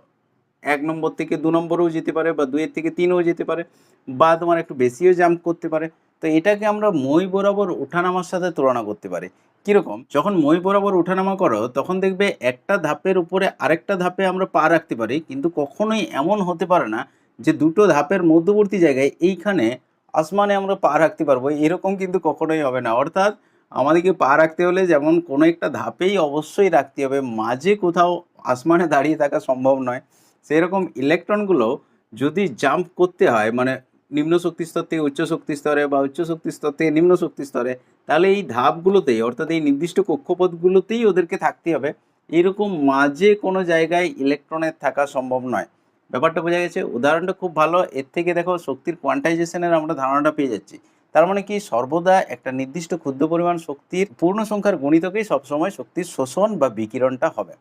1 নম্বর থেকে 2 নম্বরেও যেতে পারে, বা 2 এর থেকে 3ও যেতে পারে, বা তোমার একটু বেশিও জাম্প করতে পারে। তো এটাকে আমরা মই বরাবর ওঠানামার সাথে তুলনা করতে পারি। কীরকম? যখন মই বরাবর ওঠানামা করো তখন দেখবে একটা ধাপের উপরে আরেকটা ধাপে আমরা পা রাখতে পারি, কিন্তু কখনোই এমন হতে পারে না যে দুটো ধাপের মধ্যবর্তী জায়গায় এইখানে আসমানে আমরা পা রাখতে পারবো, এরকম কিন্তু কখনোই হবে না। অর্থাৎ আমাদেরকে পা রাখতে হলে যেমন কোনো একটা ধাপেই অবশ্যই রাখতে হবে, মাঝে কোথাও আসমানে দাঁড়িয়ে থাকা সম্ভব নয়। সেরকম ইলেকট্রনগুলো যদি জাম্প করতে হয়, মানে নিম্ন শক্তি স্তর থেকে উচ্চ শক্তি স্তরে বা উচ্চ শক্তি স্তর থেকে নিম্ন শক্তি স্তরে, তাহলে এই ধাপগুলোতেই, অর্থাৎ এই নির্দিষ্ট কক্ষপথগুলোতেই ওদেরকে থাকতে হবে। এরকম মাঝে কোনো জায়গায় ইলেকট্রনের থাকা সম্ভব নয়। ব্যাপারটা বোঝা গেছে? উদাহরণটা খুব ভালো। এর থেকে দেখো শক্তির কোয়ান্টাইজেশনের আমরা ধারণাটা পেয়ে যাচ্ছি। তার মানে কি, সর্বদা একটা নির্দিষ্ট ক্ষুদ্র পরিমাণ শক্তির পূর্ণ সংখ্যার গণিতকেই সবসময় শক্তির শোষণ বা বিকিরণটা হবে।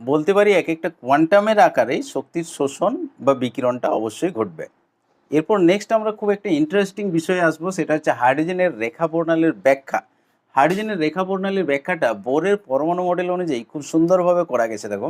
বলতে পারি এক একটা কোয়ান্টামের আকারেই শক্তির শোষণ বা বিকিরণটা অবশ্যই ঘটবে। এরপর নেক্সট আমরা খুব একটা ইন্টারেস্টিং বিষয়ে আসবো, সেটা হচ্ছে হাইড্রোজেনের রেখা প্রণালীর ব্যাখ্যা। হাইড্রোজেনের রেখা প্রণালীর ব্যাখ্যাটা বোরের পরমাণু মডেল অনুযায়ী খুব সুন্দরভাবে করা গেছে। দেখো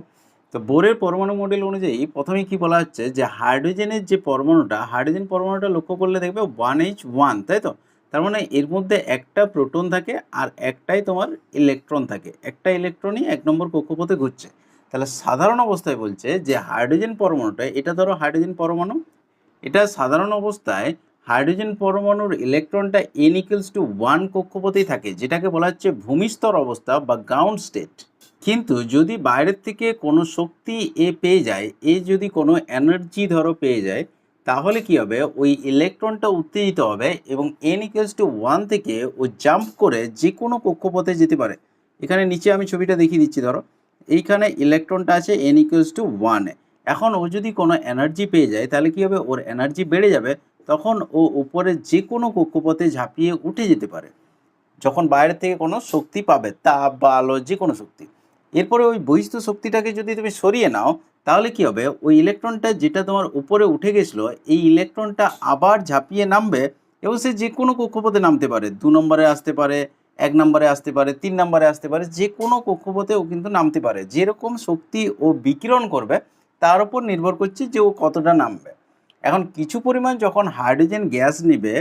তো বোরের পরমাণু মডেল অনুযায়ী প্রথমেই কি বলা হচ্ছে, যে হাইড্রোজেনের যে পরমাণুটা, হাইড্রোজেন পরমাণুটা লক্ষ্য করলে দেখবে 1H1, তাই তো? তার মানে এর মধ্যে একটা প্রোটন থাকে আর একটাই তোমার ইলেকট্রন থাকে, একটা ইলেকট্রনই 1 নম্বর কক্ষপথে ঘুরছে। তাহলে সাধারণ অবস্থায় বলছে যে হাইড্রোজেন পরমাণুটা, এটা ধরো হাইড্রোজেন পরমাণু, এটা সাধারণ অবস্থায় হাইড্রোজেন পরমাণুর ইলেকট্রনটা n=1 কক্ষপথেই থাকে, যেটাকে বলা হচ্ছে ভূমিস্তর অবস্থা বা গ্রাউন্ড স্টেট। কিন্তু যদি বাইরের থেকে কোনো শক্তি এ পেয়ে যায়, এ যদি কোনো এনার্জি ধরো পেয়ে যায়, তাহলে কি হবে, ওই ইলেকট্রনটা উত্তেজিত হবে এবং n=1 থেকে ও জাম্প করে যে কোনো কক্ষপথে যেতে পারে। এখানে নিচে আমি ছবিটা দেখিয়ে দিচ্ছি। ধরো এইখানে ইলেকট্রনটা আছে n=1 এ। এখন ও যদি কোনো এনার্জি পেয়ে যায়, তাহলে কি হবে, ওর এনার্জি বেড়ে যাবে, তখন ও উপরে যে কোনো কক্ষপথে ঝাঁপিয়ে উঠে যেতে পারে যখন বাইরে থেকে কোনো শক্তি পাবে, তাপ বা আলো, যে কোনো শক্তি। এরপরে ওই বহিস্থ শক্তিটাকে যদি তুমি সরিয়ে নাও, তাহলে কি হবে, ওই ইলেকট্রনটা যেটা তোমার উপরে উঠে গেছিলো, এই ইলেকট্রনটা আবার ঝাঁপিয়ে নামবে এবং সে যে কোনো কক্ষপথে নামতে পারে। 2 নম্বরে আসতে পারে, 1 নম্বরে আসতে পারে, 3 নম্বরে আসতে পারে, যে কোনো কক্ষপথে ও কিন্তু নামতে পারে। যেরকম শক্তি ও বিকিরণ করবে তার উপর নির্ভর করছে যে ও কতটা নামবে। এখন কিছু পরিমাণ যখন হাইড্রোজেন গ্যাস নিবে,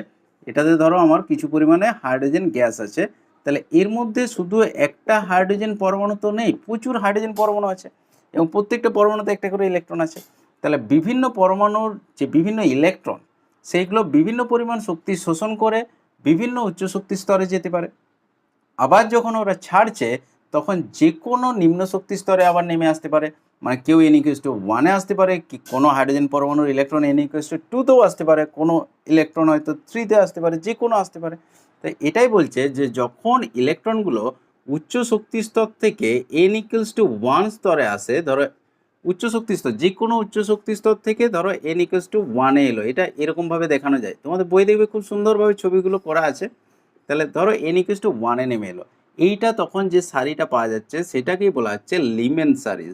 এটাতে ধরো আমার কিছু পরিমাণে হাইড্রোজেন গ্যাস আছে, তাহলে এর মধ্যে শুধু একটা হাইড্রোজেন পরমাণু তো নেই, প্রচুর হাইড্রোজেন পরমাণু আছে এবং প্রত্যেকটা পরমাণুতে একটা করে ইলেকট্রন আছে। তাহলে বিভিন্ন পরমাণুর যে বিভিন্ন ইলেকট্রন সেইগুলো বিভিন্ন পরিমাণ শক্তি শোষণ করে বিভিন্ন উচ্চ শক্তি স্তরে যেতে পারে। আবার যখন ওরা ছাড়ছে তখন যে কোনো নিম্ন শক্তি স্তরে আবার নেমে আসতে পারে। মানে কেউ n=1-এ আসতে পারে, কি কোনো হাইড্রোজেন পরমাণুর ইলেকট্রন n=2-তেও আসতে পারে, কোনো ইলেকট্রন হয়তো 3-তে আসতে পারে, যে কোনো আসতে পারে। তাই এটাই বলছে যে যখন ইলেকট্রনগুলো উচ্চ শক্তি স্তর থেকে n=1 স্তরে আসে, ধরো উচ্চ শক্তি স্তর, যে কোনো উচ্চ শক্তি স্তর থেকে ধরো n=1-এ এলো, এটা এরকমভাবে দেখানো যায়। তোমাদের বই দেখবে খুব সুন্দরভাবে ছবিগুলো করা আছে। তাহলে ধরো n=1-এ নেমে এলো, এইটা তখন যে সারিটা পাওয়া যাচ্ছে সেটাকেই বলা হচ্ছে লিমেন সারি।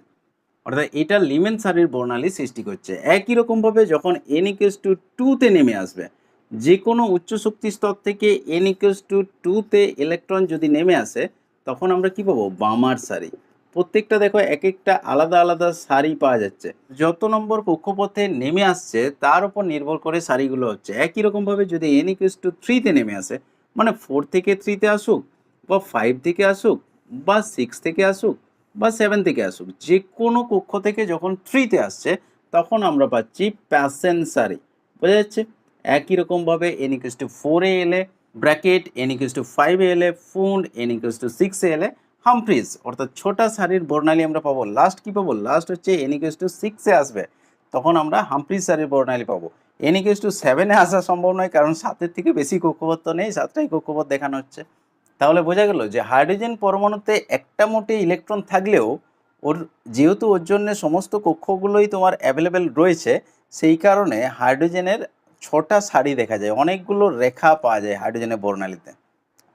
অর্থাৎ এটা লিমেন সারির বর্ণালী সৃষ্টি করছে। একই রকমভাবে যখন n=2-তে নেমে আসবে, যে কোনো উচ্চ শক্তি স্তর থেকে n=2-তে ইলেকট্রন যদি নেমে আসে, তখন আমরা কি পাবো? বামার সারি। প্রত্যেকটা দেখো এক একটা আলাদা আলাদা সারি পাওয়া যাচ্ছে। যত নম্বর কক্ষপথে নেমে আসছে তার উপর নির্ভর করে সারিগুলো হচ্ছে। একই রকমভাবে যদি n=3-তে নেমে আসে, মানে 4 থেকে 3-তে আসুক, বা 5 থেকে আসুক, বা 6 থেকে আসুক, বা 7 থেকে আসুক, যে কোনো কক্ষ থেকে যখন 3-তে আসছে তখন আমরা পাচ্ছি প্যাসেন্ট সারি। বোঝা যাচ্ছে? একই রকমভাবে n=4-এ এলে ব্র্যাকেট, n=5-এ এলে ফুন্ড, n=6-এ এলে হামফ্রিজ। অর্থাৎ ছোটা সারির বর্ণালী আমরা পাবো। লাস্ট কি পাবো? লাস্ট হচ্ছে n=6-এ আসবে, তখন আমরা হামফ্রিজ সারির বর্ণালী পাবো। n=7-এ আসা সম্ভব নয়, কারণ 7-এর থেকে বেশি কক্ষপথ তো নেই, 7টাই কক্ষপথ দেখানো হচ্ছে। তাহলে বোঝা গেল যে হাইড্রোজেন পরমাণুতে একটা মোটে ইলেকট্রন থাকলেও যেহেতু ওর জন্য সমস্ত কক্ষগুলোই তোমার অ্যাভেলেবেল রয়েছে, সেই কারণে হাইড্রোজেনের 6টা সারি দেখা যায়, অনেকগুলো রেখা পাওয়া যায় হাইড্রোজেনের বর্ণালীতে।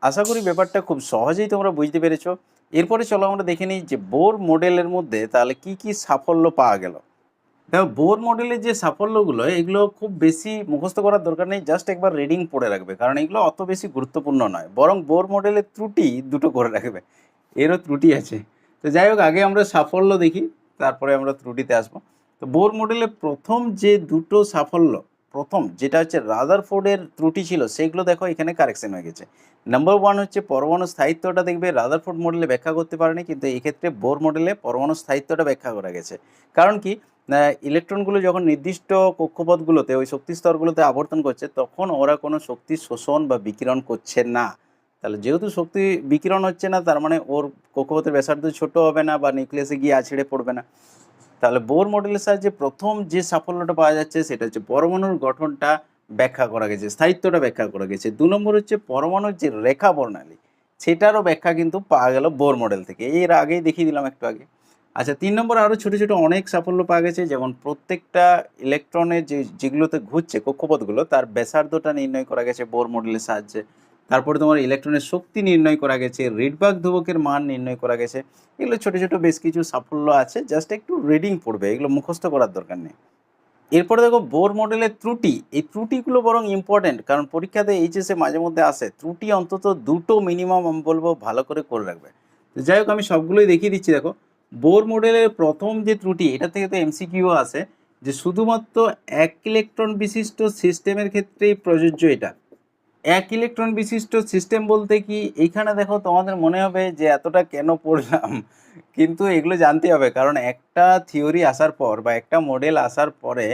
আশা করি ব্যাপারটা খুব সহজেই তোমরা বুঝতে পেরেছো। এরপরে চলো আমরা দেখে নিই যে বোর মডেলের মধ্যে তাহলে কি কি সাফল্য পাওয়া গেল। দেখো, বোর মডেলের যে সাফল্যগুলো, এগুলো খুব বেশি মুখস্থ করার দরকার নেই, জাস্ট একবার রিডিং পড়ে রাখবে, কারণ এগুলো অত বেশি গুরুত্বপূর্ণ নয়। বরং বোর মডেলের ত্রুটি দুটো করে রাখবে, এরও ত্রুটি আছে। তো যাই হোক, আগে আমরা সাফল্য দেখি, তারপরে আমরা ত্রুটিতে আসবো। তো বোর মডেলের প্রথম যে দুটো সাফল্য, প্রথম যেটা হচ্ছে রাদারফোর্ডের ত্রুটি ছিল, সেগুলো দেখো এখানে কারেকশন হয়ে গেছে। নাম্বার 1 হচ্ছে পরমাণু স্থায়িত্বটা, দেখবে রাদারফোর্ড মডেলে ব্যাখ্যা করতে পারেনি, কিন্তু এক্ষেত্রে বোর মডেলে পরমাণু স্থায়িত্বটা ব্যাখ্যা করা গেছে। কারণ কি? ইলেকট্রনগুলো যখন নির্দিষ্ট কক্ষপথগুলোতে ওই শক্তি স্তরগুলোতে আবর্তন করছে, তখন ওরা কোনো শক্তি শোষণ বা বিকিরণ করছে না। তাহলে যেহেতু শক্তি বিকিরণ হচ্ছে না, তার মানে ওর কক্ষপথের ব্যাসার্ধ ছোট হবে না বা নিউক্লিয়াসে গিয়ে আছড়ে পড়বে না। তাহলে বোর মডেলের সাহায্যে প্রথম যে সাফল্যটা পাওয়া যাচ্ছে সেটা হচ্ছে পরমাণুর গঠনটা ব্যাখ্যা করা গেছে, স্থায়িত্বটা ব্যাখ্যা করা গেছে। 2 নম্বর হচ্ছে পরমাণুর যে রেখা বর্ণালী, সেটারও ব্যাখ্যা কিন্তু পাওয়া গেল বোর মডেল থেকে, এর আগেই দেখিয়ে দিলাম একটু আগে। আচ্ছা, 3 নম্বর আরও ছোটো ছোটো অনেক সাফল্য পাওয়া গেছে, যেমন প্রত্যেকটা ইলেকট্রনের যেগুলোতে ঘুরছে কক্ষপথগুলো, তার ব্যাসার্ধটা নির্ণয় করা গেছে বোর মডেলের সাহায্যে। তারপরে তোমার ইলেকট্রনের শক্তি নির্ণয় করা গেছে, রিডবার্গ ধ্রুবকের মান নির্ণয় করা গেছে। এগুলো ছোটো ছোটো বেশ কিছু সাফল্য আছে, জাস্ট একটু রিডিং পড়বে, এগুলো মুখস্থ করার দরকার নেই। এরপরে দেখো বোর মডেলের ত্রুটি, এই ত্রুটিগুলো বরং ইম্পর্টেন্ট, কারণ পরীক্ষাতে এইচএসে মাঝে মধ্যে আসে। ত্রুটি অন্তত দুটো মিনিমাম আমি বলবো ভালো করে রাখবে। তো যাই হোক, আমি সবগুলোই দেখিয়ে দিচ্ছি। দেখো, বোর মডেলের প্রথম যে ত্রুটি, এটা থেকে তো এমসিকিউ আসে, যে শুধুমাত্র এক ইলেকট্রন বিশিষ্ট সিস্টেমের ক্ষেত্রেই প্রযোজ্য এটা। এক ইলেকট্রন বিশিষ্ট সিস্টেম বলতে কি, এইখানে দেখো তোমাদের মনে হবে যে এতটা কেন পড়লাম, কিন্তু এগুলো জানতে হবে, কারণ একটা থিওরি আসার পর বা একটা মডেল আসার পরে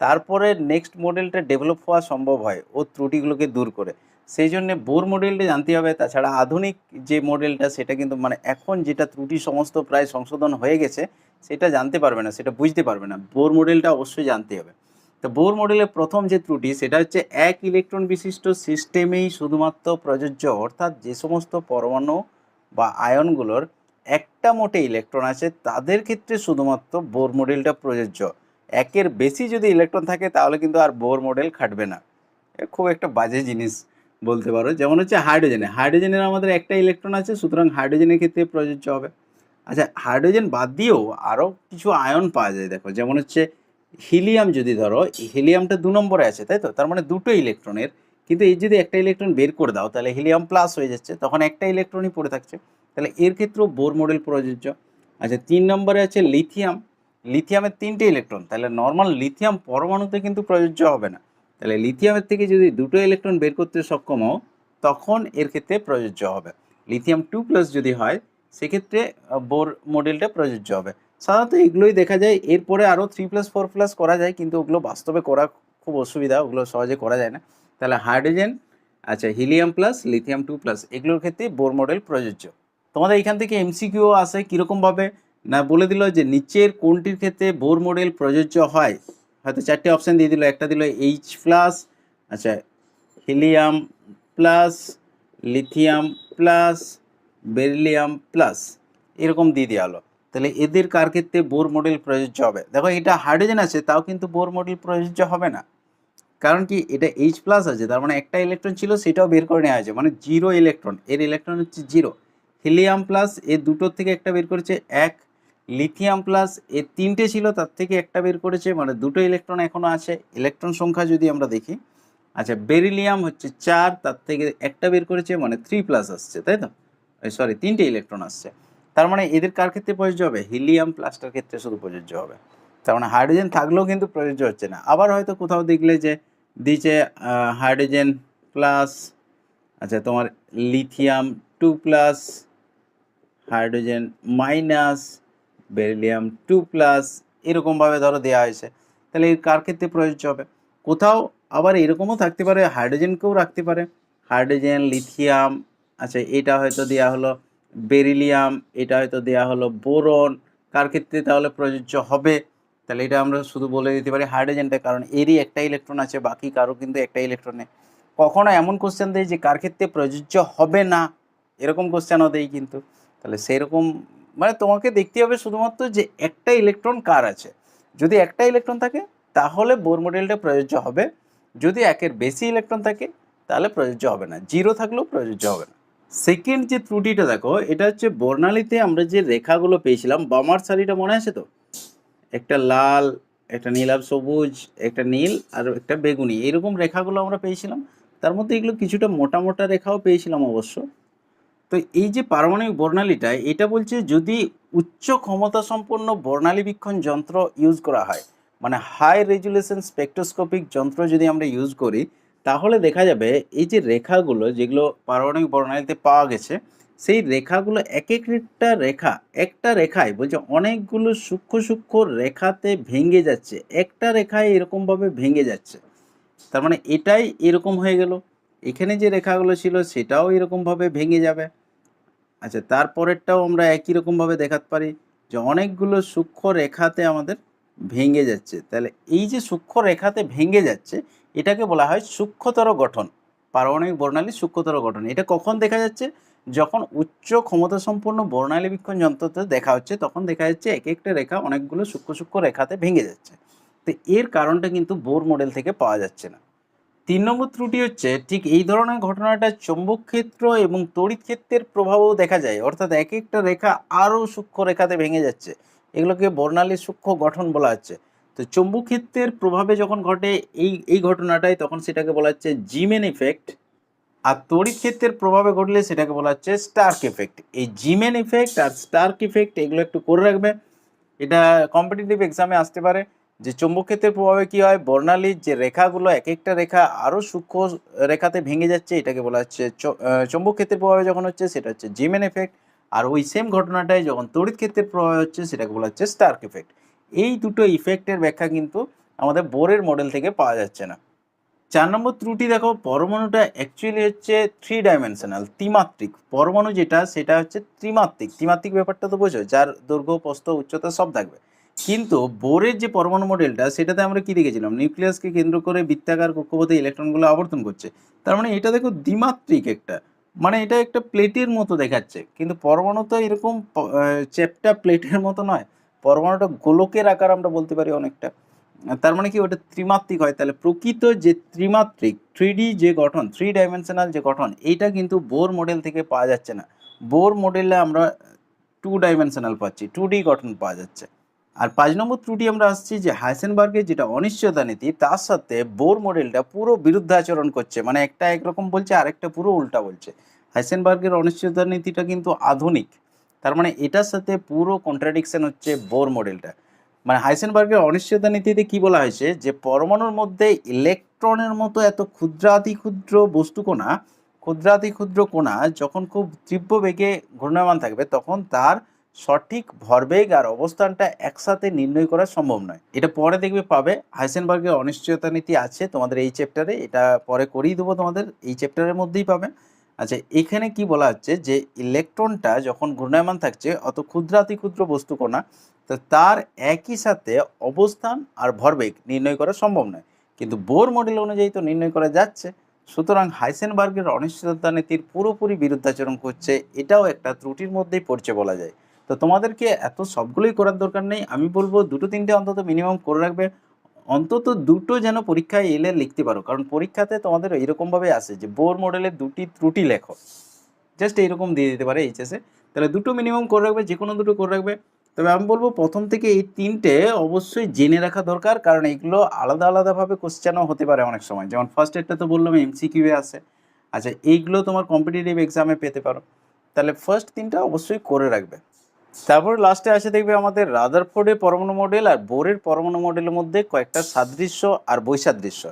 তারপরে নেক্সট মডেলটা ডেভেলপ হওয়া সম্ভব হয় ও ত্রুটিগুলোকে দূর করে। সেই জন্য বোর মডেলটা জানতে হবে। তাছাড়া আধুনিক যে মডেলটা, সেটা কিন্তু মানে এখন যেটা ত্রুটি সমস্ত প্রায় সংশোধন হয়ে গেছে, সেটা জানতে পারবে না, সেটা বুঝতে পারবে না। বোর মডেলটা অবশ্যই জানতে হবে। তো বোর মডেলের প্রথম যে ত্রুটি, সেটা হচ্ছে এক ইলেকট্রন বিশিষ্ট সিস্টেমেই শুধুমাত্র প্রযোজ্য। অর্থাৎ যে সমস্ত পরমাণু বা আয়নগুলোর একটা মোটে ইলেকট্রন আছে, তাদের ক্ষেত্রে শুধুমাত্র বোর মডেলটা প্রযোজ্য। একের বেশি যদি ইলেকট্রন থাকে তাহলে কিন্তু আর বোর মডেল খাটবে না। খুব একটা বাজে জিনিস বলতে পারো। যেমন হচ্ছে হাইড্রোজেনের আমাদের একটা ইলেকট্রন আছে, সুতরাং হাইড্রোজেনের ক্ষেত্রে প্রযোজ্য হবে। আচ্ছা, হাইড্রোজেন বাদ দিয়েও আরও কিছু আয়ন পাওয়া যায়। দেখো, যেমন হচ্ছে হিলিয়াম, যদি ধরো হিলিয়ামটা 2 নম্বরে আছে, তাই তো, তার মানে দুটো ইলেকট্রনের, কিন্তু এই যদি একটা ইলেকট্রন বের করে দাও তাহলে হিলিয়াম প্লাস হয়ে যাচ্ছে, তখন একটা ইলেকট্রনই পড়ে থাকছে। তাহলে এর ক্ষেত্রেও বোর মডেল প্রযোজ্য। আচ্ছা, 3 নম্বরে আছে লিথিয়াম। লিথিয়ামের 3টে ইলেকট্রন, তাহলে নর্মাল লিথিয়াম পরমাণুতে কিন্তু প্রযোজ্য হবে না। তাহলে লিথিয়ামের থেকে যদি দুটো ইলেকট্রন বের করতে সক্ষম হও, তখন এর ক্ষেত্রে প্রযোজ্য হবে। লিথিয়াম 2+ যদি হয়, সেক্ষেত্রে বোর মডেলটা প্রযোজ্য হবে। সাধারণত এগুলোই দেখা যায়। এরপরে আরও 3+4+ করা যায়, কিন্তু ওগুলো বাস্তবে করা খুব অসুবিধা, ওগুলো সহজে করা যায় না। তাহলে হাইড্রোজেন, আচ্ছা হিলিয়াম প্লাস, লিথিয়াম 2+, এগুলোর ক্ষেত্রে বোর মডেল প্রযোজ্য। তোমাদের এখান থেকে এমসিকিউ আসে কীরকমভাবে না, বলে দিল যে নিচের কোনটির ক্ষেত্রে বোর মডেল প্রযোজ্য হয়। হয়তো 4টে অপশান দিয়ে দিল, একটা দিল H+, আচ্ছা helium plus, lithium plus, beryllium plus, এরকম দিয়ে দেওয়া হলো। তাহলে এদের কার ক্ষেত্রে বোর মডেল প্রযোজ্য হবে? দেখো এটা হাইড্রোজেন আছে, তাও কিন্তু বোর মডেল প্রযোজ্য হবে না। কারণ কি, এটা H+ আছে, তার মানে একটা ইলেকট্রন ছিল সেটাও বের করে নেওয়া হয়েছে, মানে 0 ইলেকট্রন, এর ইলেকট্রন হচ্ছে 0। হিলিয়াম প্লাস এর দুটোর থেকে একটা বের করেছে 1। লিথিয়াম প্লাস এর 3টে ছিল, তার থেকে একটা বের করেছে, মানে 2টো ইলেকট্রন এখনও আছে। ইলেকট্রন সংখ্যা যদি আমরা দেখি, আচ্ছা বেরিলিয়াম হচ্ছে 4, তার থেকে একটা বের করেছে, মানে 3+ আসছে, তাই তো? সরি, 3টে ইলেকট্রন আসছে। তার মানে এদের কার ক্ষেত্রে প্রযোজ্য হবে? হিলিয়াম প্লাসটার ক্ষেত্রে শুধু প্রযোজ্য হবে। তার মানে হাইড্রোজেন থাকলেও কিন্তু প্রযোজ্য হচ্ছে না। আবার হয়তো কোথাও দেখলে যে দিচ্ছে হাইড্রোজেন প্লাস, আচ্ছা তোমার লিথিয়াম 2+, হাইড্রোজেন মাইনাস, বেরিলিয়াম 2+, এরকমভাবে ধরো দেওয়া হয়েছে। তাহলে এর কার ক্ষেত্রে প্রযোজ্য হবে? কোথাও আবার এরকমও থাকতে পারে, হাইড্রোজেনকেও রাখতে পারে, হাইড্রোজেন লিথিয়াম, আচ্ছা এটা হয়তো দেওয়া হলো বেরিলিয়াম, এটা হয়তো দেওয়া হলো বোরন, কার ক্ষেত্রে তাহলে প্রযোজ্য হবে? তাহলে এটা আমরা শুধু বলে দিতে পারি হাইড্রোজেনটা, কারণ এরই একটা ইলেকট্রন আছে, বাকি কারো কিন্তু একটা ইলেকট্রন নেই। কখনো এমন কোশ্চেন দেয় যে কার ক্ষেত্রে প্রযোজ্য হবে না, এরকম কোশ্চেনও দেয় কিন্তু। তাহলে সেরকম মানে তোমাকে দেখতে হবে শুধুমাত্র যে একটা ইলেকট্রন কার আছে। যদি একটা ইলেকট্রন থাকে তাহলে বোর মডেলটা প্রযোজ্য হবে, যদি একের বেশি ইলেকট্রন থাকে তাহলে প্রযোজ্য হবে না, 0 থাকলেও প্রযোজ্য হবে না। সেকেন্ড যে ত্রুটিটা দেখো, এটা হচ্ছে বর্ণালীতে আমরা যে রেখাগুলো পেয়েছিলাম, বামার সারিটা মনে আছে তো? একটা লাল, একটা নীলাভ সবুজ, একটা নীল আর একটা বেগুনি, এইরকম রেখাগুলো আমরা পেয়েছিলাম। তার মধ্যে এগুলো কিছুটা মোটা মোটা রেখাও পেয়েছিলাম অবশ্য। তো এই যে পারমাণবিক বর্ণালীটা, এটা বলছে যদি উচ্চ ক্ষমতা সম্পন্ন বর্ণালীবীক্ষণ যন্ত্র ইউজ করা হয়, মানে হাই রেজুলেশন স্পেকট্রোস্কোপিক যন্ত্র যদি আমরা ইউজ করি, তাহলে দেখা যাবে এই যে রেখাগুলো যেগুলো পারমাণবিক বর্ণালীতে পাওয়া গেছে, সেই রেখাগুলো এক একটা রেখা, একটা রেখায় বলছে অনেকগুলো সূক্ষ্ম সূক্ষ্ম রেখাতে ভেঙে যাচ্ছে, একটা রেখায় এরকমভাবে ভেঙে যাচ্ছে। তার মানে এটাই এরকম হয়ে গেল, এখানে যে রেখাগুলো ছিল সেটাও এরকমভাবে ভেঙে যাবে। আচ্ছা তারপরেরটাও আমরা একই রকমভাবে দেখাতে পারি যে অনেকগুলো সূক্ষ্ম রেখাতে আমাদের ভেঙে যাচ্ছে। তাহলে এই যে সূক্ষ্ম রেখাতে ভেঙে যাচ্ছে, এটাকে বলা হয় সূক্ষ্মতর গঠন, পারমাণবিক বর্ণালীর সূক্ষ্মতর গঠন। এটা কখন দেখা যাচ্ছে? যখন উচ্চ ক্ষমতা সম্পন্ন বর্ণালী বীক্ষণ যন্ত্রতে দেখা হচ্ছে, তখন দেখা যাচ্ছে এক একটা রেখা অনেকগুলো সূক্ষ্ম সূক্ষ্ম রেখাতে ভেঙে যাচ্ছে। তো এর কারণটা কিন্তু বোর মডেল থেকে পাওয়া যাচ্ছে না। 3 নম্বর ত্রুটি হচ্ছে ঠিক এই ধরনের ঘটনাটা চৌম্বক ক্ষেত্র এবং তড়িৎ ক্ষেত্রের প্রভাবও দেখা যায়, অর্থাৎ এক একটা রেখা আরও সূক্ষ্ম রেখাতে ভেঙে যাচ্ছে, এগুলোকে বর্ণালীর সূক্ষ্ম গঠন বলা হচ্ছে। তো চৌম্বক ক্ষেত্রের প্রভাবে যখন ঘটে এই ঘটনাটাই, তখন সেটাকে বলা হচ্ছে জিমেন ইফেক্ট। আর তড়িৎ ক্ষেত্রের প্রভাবে ঘটলে সেটাকে বলা হচ্ছে স্টার্ক ইফেক্ট। এই জিমেন ইফেক্ট আর স্টার্ক ইফেক্ট এগুলো একটু করে রাখবে, এটা কম্পিটিটিভ এক্সামে আসতে পারে। যে চৌম্বক ক্ষেত্রের প্রভাবে কি হয়, বর্ণালীর যে রেখাগুলো এক একটা রেখা আরও সূক্ষ্ম রেখাতে ভেঙে যাচ্ছে, এটাকে বলা হচ্ছে চৌম্বক ক্ষেত্রের প্রভাবে যখন হচ্ছে সেটা হচ্ছে জিমেন এফেক্ট। আর ওই সেম ঘটনাটাই যখন তড়িৎ ক্ষেত্রের প্রভাবে হচ্ছে সেটাকে বলা হচ্ছে স্টার্ক ইফেক্ট। এই দুটো ইফেক্টের ব্যাখ্যা কিন্তু আমাদের বোরের মডেল থেকে পাওয়া যাচ্ছে না। 4 নম্বর ত্রুটি দেখো, পরমাণুটা অ্যাকচুয়ালি হচ্ছে 3 ডাইমেনশনাল, ত্রিমাত্রিক। পরমাণু যেটা সেটা হচ্ছে ত্রিমাত্রিক। ত্রিমাত্রিক ব্যাপারটা তো বোঝো, যার দৈর্ঘ্য প্রস্থ উচ্চতা সব থাকবে। কিন্তু বোরের যে পরমাণু মডেলটা, সেটাতে আমরা কি দেখেছিলাম, নিউক্লিয়াসকে কেন্দ্র করে বৃত্তাকার কক্ষপথে ইলেকট্রনগুলো আবর্তন করছে। তার মানে এটা দেখো দ্বিমাত্রিক একটা, মানে এটা একটা প্লেটের মতো দেখাচ্ছে। কিন্তু পরমাণু তো এরকম চ্যাপ্টা প্লেটের মতো নয়, পরমাণুটা গোলকের আকার আমরা বলতে পারি অনেকটা। তার মানে কি ওটা ত্রিমাত্রিক হয়। তাহলে প্রকৃত যে ত্রিমাত্রিক 3D যে গঠন, 3 ডাইমেনশনাল যে গঠন, এইটা কিন্তু বোর মডেল থেকে পাওয়া যাচ্ছে না। বোর মডেলে আমরা 2 ডাইমেনশনাল পাচ্ছি, 2D গঠন পাওয়া যাচ্ছে। আর 5 নম্বর ত্রুটি আমরা আসছি যে হাইসেনবার্গের যেটা অনিশ্চয়তা নীতি, তার সাথে বোর মডেলটা পুরো বিরুদ্ধাচরণ করছে, মানে একটা একরকম বলছে আরেকটা পুরো উল্টা বলছে। হাইসেনবার্গের অনিশ্চয়তা নীতিটা কিন্তু আধুনিক, তার মানে এটার সাথে পুরো কন্ট্রাডিকশন হচ্ছে বোর মডেলটা। মানে হাইসেনবার্গের অনিশ্চয়তা নীতিতে কি বলা হয়েছে, যে পরমাণুর মধ্যে ইলেকট্রনের মতো এত ক্ষুদ্রাতি ক্ষুদ্র বস্তুকণা, ক্ষুদ্রাতি ক্ষুদ্র কণা যখন খুব তীব্র বেগে ঘূর্ণায়মান থাকবে, তখন তার সঠিক ভরবেগ আর অবস্থানটা একসাথে নির্ণয় করা সম্ভব নয়। এটা পরে দেখবে পাবে, হাইসেনবার্গের অনিশ্চয়তা নীতি আছে তোমাদের এই চ্যাপ্টারে, এটা পরে করিয়ে দেবো তোমাদের, এই চ্যাপ্টারের মধ্যেই পাবে। আচ্ছা, এখানে কি বলা হচ্ছে যে ইলেকট্রনটা যখন ঘূর্ণায়মান থাকছে অত ক্ষুদ্রাতি ক্ষুদ্র বস্তুকণা, তো তার একই সাথে অবস্থান আর ভরবেগ নির্ণয় করা সম্ভব নয়, কিন্তু বোর মডেল অনুযায়ী তো নির্ণয় করা যাচ্ছে। সুতরাং হাইসেনবার্গের অনিশ্চয়তা নীতির পুরোপুরি বিরুদ্ধাচরণ করছে, এটাও একটা ত্রুটির মধ্যেই পড়ছে বলা যায়। তো তোমাদেরকে এত সবগুলোই করার দরকার নেই, আমি বলবো দুটো তিনটে অন্তত মিনিমাম করে রাখবে, অন্তত দুটো যেন পরীক্ষায় এলে লিখতে পারো, কারণ পরীক্ষাতে তোমাদের এইরকমভাবে আসে যে বোর মডেলের দুটি ত্রুটি লেখো, জাস্ট এইরকম দিয়ে দিতে পারে এইচএসে। তাহলে দুটো মিনিমাম করে রাখবে, যে কোনো দুটো করে রাখবে। তবে আমি বলবো প্রথম থেকে এই তিনটে অবশ্যই জেনে রাখা দরকার, কারণ এইগুলো আলাদা আলাদাভাবে কোশ্চেনও হতে পারে অনেক সময়, যেমন ফার্স্ট এডটা তো বললাম এমসিকিউ আসে। আচ্ছা, এইগুলো তোমার কম্পিটিটিভ এক্সামে পেতে পারো, তাহলে ফার্স্ট তিনটা অবশ্যই করে রাখবে। তারপর লাস্টে আসে দেখবে আমাদের রাদারফোর্ডের পরমাণু মডেল আর বোরের পরমাণু মডেলের মধ্যে কয়েকটা সাদৃশ্য আর বৈসাদৃশ্য,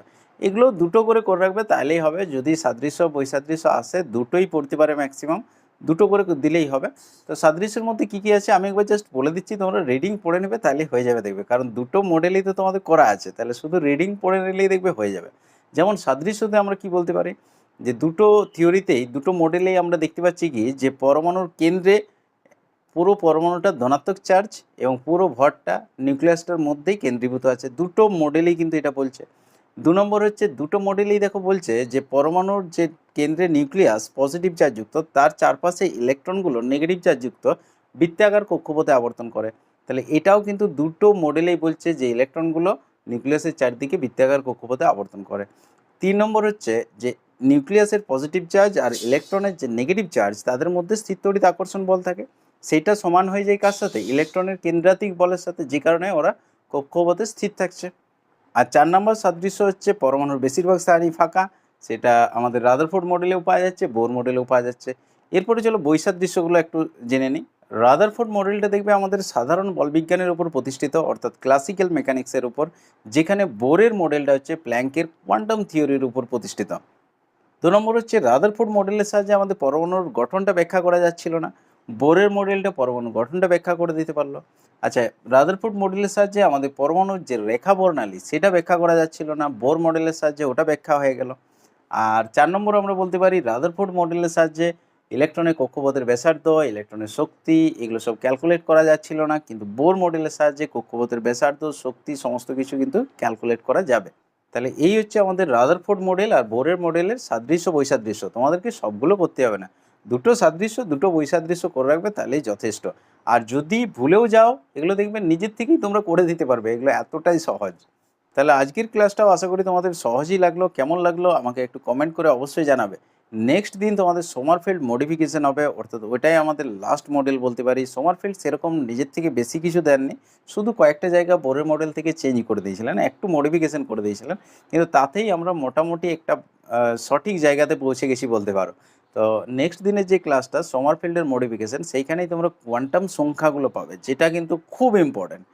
এগুলো দুটো করে রাখবে, তাহলেই হবে। যদি সাদৃশ্য বৈসাদৃশ্য আসে দুটোই পড়তে পারে ম্যাক্সিমাম, দুটো করে দিলেই হবে। তো সাদৃশ্যের মধ্যে কী কী আছে আমি একবার জাস্ট বলে দিচ্ছি, তোমরা রিডিং পড়ে নেবে তাহলেই হয়ে যাবে দেখবে, কারণ দুটো মডেলই তো তোমাদের করা আছে, তাহলে শুধু রিডিং পড়ে নিলেই দেখবে হয়ে যাবে। যেমন সাদৃশ্যতে আমরা কি বলতে পারি, যে দুটো থিওরিতেই দুটো মডেলেই আমরা দেখতে পাচ্ছি কি যে পরমাণুর কেন্দ্রে পুরো পরমাণুটা ধনাত্মক চার্জ এবং পুরো ভরটা নিউক্লিয়াসটার মধ্যেই কেন্দ্রীভূত আছে, দুটো মডেলেই কিন্তু এটা বলছে। দু নম্বর হচ্ছে দুটো মডেলেই দেখো বলছে যে পরমাণুর যে কেন্দ্রে নিউক্লিয়াস পজিটিভ চার্জযুক্ত, তার চারপাশে ইলেকট্রনগুলো নেগেটিভ চার্জযুক্ত বৃত্তাকার কক্ষপথে আবর্তন করে। তাহলে এটাও কিন্তু দুটো মডেলেই বলছে যে ইলেকট্রনগুলো নিউক্লিয়াসের চারদিকে বৃত্তাকার কক্ষপথে আবর্তন করে। 3 নম্বর হচ্ছে যে নিউক্লিয়াসের পজিটিভ চার্জ আর ইলেকট্রনের যে নেগেটিভ চার্জ তাদের মধ্যে স্থিরতড়িৎ আকর্ষণ বল থাকে, সেটা সমান হয়ে যায় কার সাথে, ইলেকট্রনের কেন্দ্রাতিক বলের সাথে, যে কারণে ওরা কক্ষপথে স্থির থাকছে। আর 4 নম্বর সাদৃশ্য হচ্ছে পরমাণুর বেশিরভাগ স্থানই ফাঁকা, সেটা আমাদের রাদারফোর্ড মডেলেও পাওয়া যাচ্ছে, বোর মডেলেও পাওয়া যাচ্ছে। এরপরে চলো বৈসাদৃশ্যগুলো একটু জেনে নিই। রাদারফোর্ড মডেলটা দেখবে আমাদের সাধারণ বলবিজ্ঞানের উপর প্রতিষ্ঠিত, অর্থাৎ ক্লাসিক্যাল মেকানিক্সের উপর, যেখানে বোরের মডেলটা হচ্ছে প্ল্যাঙ্কের কোয়ান্টাম থিওরির উপর প্রতিষ্ঠিত। 2 নম্বর হচ্ছে রাদারফোর্ড মডেলের সাহায্যে আমাদের পরমাণুর গঠনটা ব্যাখ্যা করা যাচ্ছিল না, বোরের মডেলটা পরমাণু গঠনটা ব্যাখ্যা করে দিতে পারলো। আচ্ছা, রাদারফোর্ড মডেলের সাহায্যে আমাদের পরমাণুর যে রেখা বর্ণালী সেটা ব্যাখ্যা করা যাচ্ছিল না, বোর মডেলের সাহায্যে ওটা ব্যাখ্যা হয়ে গেল। আর 4 নম্বর আমরা বলতে পারি রাদারফোর্ড মডেলের সাহায্যে ইলেকট্রনের কক্ষপথের ব্যাসার্ধ, ইলেকট্রনের শক্তি, এগুলো সব ক্যালকুলেট করা যাচ্ছিল না, কিন্তু বোর মডেলের সাহায্যে কক্ষপথের ব্যাসার্ধ, শক্তি সমস্ত কিছু কিন্তু ক্যালকুলেট করা যাবে। তাহলে এই হচ্ছে আমাদের রাদারফোর্ড মডেল আর বোরের মডেলের সাদৃশ্য বৈসাদৃশ্য, তোমাদেরকে সবগুলো করতে হবে না, দুটো সাদৃশ্য দুটো বৈসাদৃশ্য করে রাখবে তাহলেই যথেষ্ট। আর যদি ভুলেও যাও এগুলো দেখবে নিজের থেকেই তোমরা করে দিতে পারবে, এগুলো এতটাই সহজ। তাহলে আজকের ক্লাসটাও আশা করি তোমাদের সহজই লাগলো, কেমন লাগলো আমাকে একটু কমেন্ট করে অবশ্যই জানাবে। নেক্সট দিন তোমাদের সোমারফিল্ড মডিফিকেশন হবে, অর্থাৎ ওইটাই আমাদের লাস্ট মডেল বলতে পারি। সোমারফিল্ড সেরকম নিজের থেকে বেশি কিছু দেননি, শুধু কয়েকটা জায়গা বোরের মডেল থেকে চেঞ্জ করে দিয়েছিলেন, একটু মডিফিকেশন করে দিয়েছিলেন, কিন্তু তাতেই আমরা মোটামুটি একটা সঠিক জায়গাতে পৌঁছে গেছি বলতে পারো। তো নেক্সট দিনের যে ক্লাসটা সোমারফিল্ডের মডিফিকেশন, সেইখানেই তোমরা কোয়ান্টাম সংখ্যাগুলো পাবে, যেটা কিন্তু খুব ইম্পর্ট্যান্ট।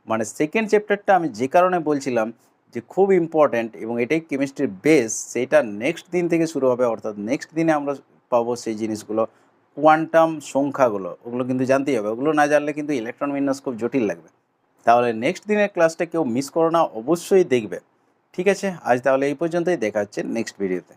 মানে সেকেন্ড চ্যাপ্টারটা আমি যে কারণে বলছিলাম যে খুব ইম্পর্ট্যান্ট এবং এটাই কেমিস্ট্রির বেস, সেইটা নেক্সট দিন থেকে শুরু হবে, অর্থাৎ নেক্সট দিনে আমরা পাবো সেই জিনিসগুলো, কোয়ান্টাম সংখ্যাগুলো, ওগুলো কিন্তু জানতেই হবে, ওগুলো না জানলে কিন্তু ইলেকট্রন বিন্যাস খুব জটিল লাগবে। তাহলে নেক্সট দিনের ক্লাসটা কেউ মিস করো না, অবশ্যই দেখবে। ঠিক আছে, আজ তাহলে এই পর্যন্তই, দেখা হচ্ছে নেক্সট ভিডিওতে।